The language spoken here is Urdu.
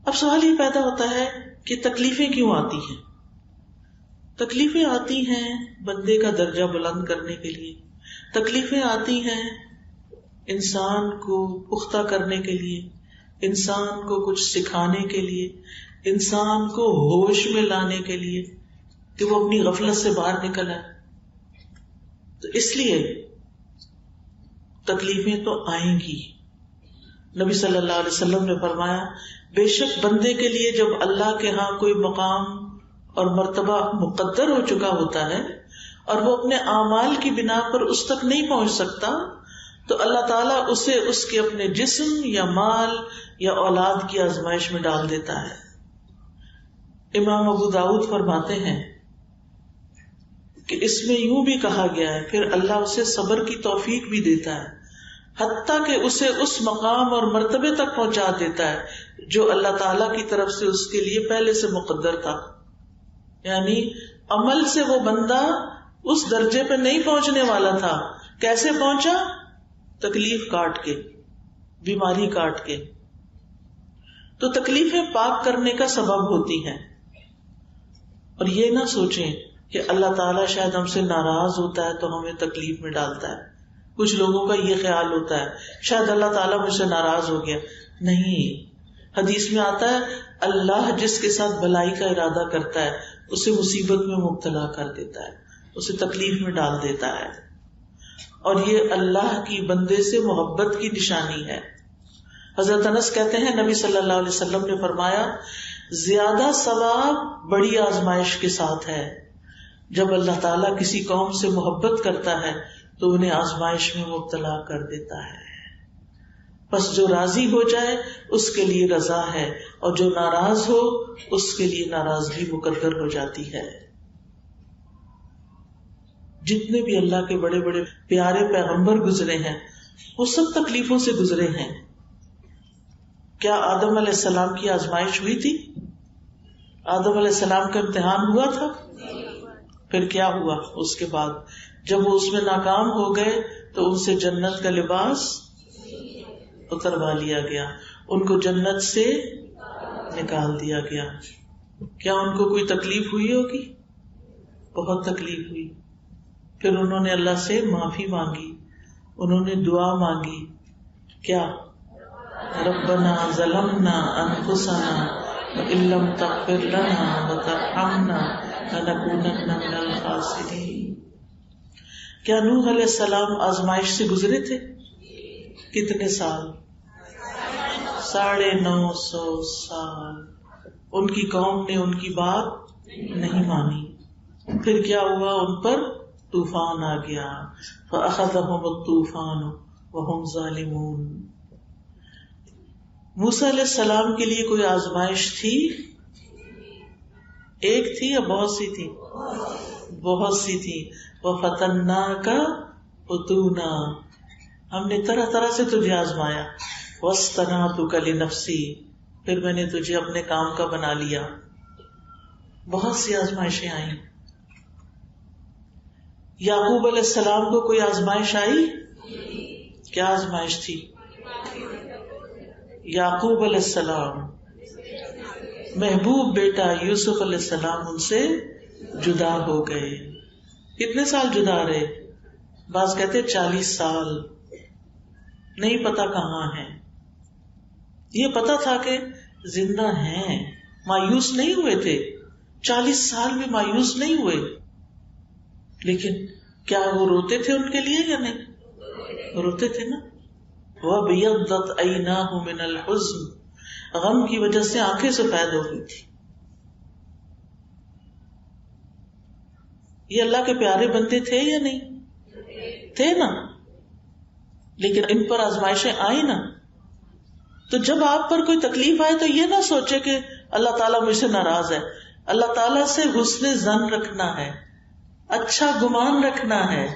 اب سوال یہ پیدا ہوتا ہے کہ تکلیفیں کیوں آتی ہیں؟ تکلیفیں آتی ہیں بندے کا درجہ بلند کرنے کے لیے، تکلیفیں آتی ہیں انسان کو پختہ کرنے کے لیے، انسان کو کچھ سکھانے کے لیے، انسان کو ہوش میں لانے کے لیے کہ وہ اپنی غفلت سے باہر نکل آئے. تو اس لیے تکلیفیں تو آئیں گی. نبی صلی اللہ علیہ وسلم نے فرمایا بے شک بندے کے لیے جب اللہ کے ہاں کوئی مقام اور مرتبہ مقدر ہو چکا ہوتا ہے اور وہ اپنے اعمال کی بنا پر اس تک نہیں پہنچ سکتا تو اللہ تعالیٰ اسے اس کے اپنے جسم یا مال یا اولاد کی آزمائش میں ڈال دیتا ہے. امام ابو داؤد فرماتے ہیں کہ اس میں یوں بھی کہا گیا ہے پھر اللہ اسے صبر کی توفیق بھی دیتا ہے حتیٰ کہ اسے اس مقام اور مرتبے تک پہنچا دیتا ہے جو اللہ تعالیٰ کی طرف سے اس کے لیے پہلے سے مقدر تھا. یعنی عمل سے وہ بندہ اس درجے پہ نہیں پہنچنے والا تھا. کیسے پہنچا؟ تکلیف کاٹ کے، بیماری کاٹ کے. تو تکلیفیں پاک کرنے کا سبب ہوتی ہیں. اور یہ نہ سوچیں کہ اللہ تعالیٰ شاید ہم سے ناراض ہوتا ہے تو ہمیں تکلیف میں ڈالتا ہے. کچھ لوگوں کا یہ خیال ہوتا ہے شاید اللہ تعالیٰ مجھ سے ناراض ہو گیا. نہیں، حدیث میں آتا ہے اللہ جس کے ساتھ بھلائی کا ارادہ کرتا ہے اسے مصیبت میں مبتلا کر دیتا ہے، اسے تکلیف میں ڈال دیتا ہے. اور یہ اللہ کی بندے سے محبت کی نشانی ہے. حضرت انس کہتے ہیں نبی صلی اللہ علیہ وسلم نے فرمایا زیادہ ثواب بڑی آزمائش کے ساتھ ہے. جب اللہ تعالیٰ کسی قوم سے محبت کرتا ہے تو انہیں آزمائش میں مبتلا کر دیتا ہے. بس جو راضی ہو جائے اس کے لیے رضا ہے اور جو ناراض ہو اس کے لیے ناراضگی مقدر ہو جاتی ہے. جتنے بھی اللہ کے بڑے بڑے پیارے پیغمبر گزرے ہیں وہ سب تکلیفوں سے گزرے ہیں. کیا آدم علیہ السلام کی آزمائش ہوئی تھی؟ آدم علیہ السلام کا امتحان ہوا تھا. پھر کیا ہوا؟ اس کے بعد جب وہ اس میں ناکام ہو گئے تو ان سے جنت کا لباس اتروا لیا گیا، ان کو جنت سے نکال دیا گیا. کیا ان کو کوئی تکلیف ہوئی ہوگی؟ بہت تکلیف ہوئی. پھر انہوں نے اللہ سے معافی مانگی، انہوں نے دعا مانگی. کیا؟ ربنا ظلمنا انفسنا وان لم تغفر لنا وترحمنا لنکونن من الخاسرین. کیا نوح علیہ السلام آزمائش سے گزرے تھے؟ کتنے سال؟ 950 سال. ان کی قوم نے ان کی بات نہیں مانی. پھر کیا ہوا؟ ان پر طوفان آ گیا. فأخذهم الطوفان وهم ظالمون. موسیٰ علیہ السلام کے لیے کوئی آزمائش تھی؟ ایک تھی یا بہت سی تھی؟ بہت سی تھی. وَفَتَنَّاكَ فُتُونًا. ہم نے طرح طرح سے تجھے آزمایا. وَاصْطَنَعْتُكَ لِنَفْسِي. پھر میں نے تجھے اپنے کام کا بنا لیا. بہت سی آزمائشیں آئیں. یعقوب علیہ السلام کو کوئی آزمائش آئی؟ کیا آزمائش تھی؟ یعقوب علیہ السلام محبوب بیٹا یوسف علیہ السلام ان سے جدا ہو گئے. کتنے سال جدا رہے؟ بعض کہتے 40 سال. نہیں پتا کہاں ہیں. یہ پتا تھا کہ زندہ ہیں، مایوس نہیں ہوئے تھے. 40 سال بھی مایوس نہیں ہوئے. لیکن کیا وہ روتے تھے ان کے لیے یا نہیں؟ روتے تھے نا. وَبِيَضَّتْ عَيْنَاهُ مِنَ الْحُزْنِ. غم کی وجہ سے آنکھیں سفید ہو گئی تھی. یہ اللہ کے پیارے بندے تھے یا نہیں تھے؟ نا. لیکن ان پر آزمائشیں آئی نا. تو جب آپ پر کوئی تکلیف آئے تو یہ نہ سوچے کہ اللہ تعالیٰ مجھ سے ناراض ہے. اللہ تعالیٰ سے حسن ظن رکھنا ہے، اچھا گمان رکھنا ہے.